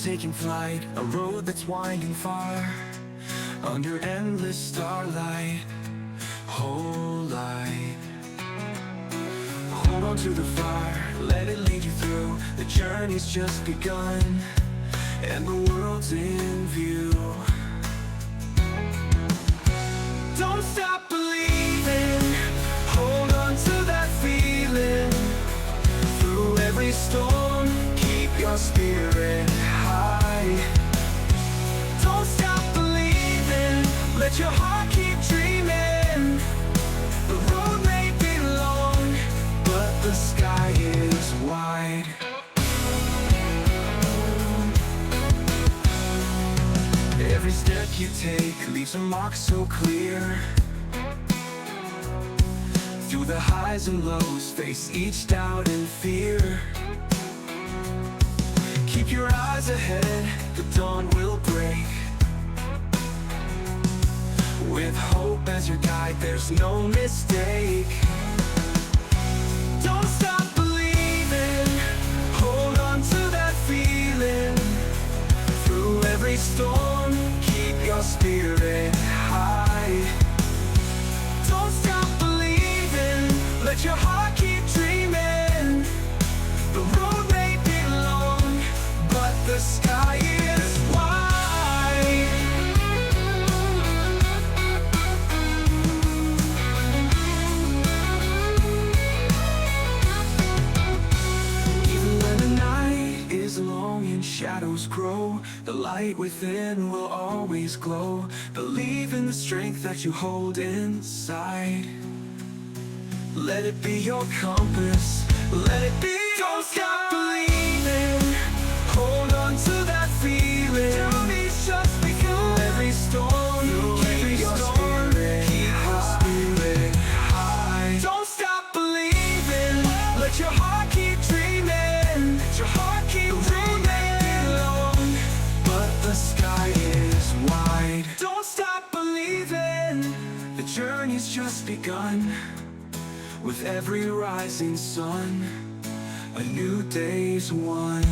taking flight, a road that's winding far, under endless starlight, whole light. Hold on to the fire, let it lead you through. The journey's just begun, and the world's in view. Don't stop believing, hold on to that feeling. Through every storm, keep your spirit high. Don't stop believing, let your heart keep dreaming. The road may be long, but the sky is wide. Every step you take leaves a mark so clear. Through the highs and lows, face each doubt and fear. Keep your eyes ahead, the dawn will break. With hope as your guide, there's no mistake. Don't stop believing, hold on to that feeling. Through every storm, keep your spirit high. Don't stop believing, let your heart keep dreaming. The road may be long, but the sky is wide. Even when the night is long and shadows grow, the light within will always glow. Believe in the strength that you hold inside. Let it be your compass, let it be. Don't stop believing, hold on to that feeling. Journey's just begun. Every storm, keep your spirit high. Don't stop believing, let your heart keep dreaming. Let your heart keep dreaming. Long, but the sky is wide. Don't stop believing, the journey's just begun. With every rising sun, a new day's won.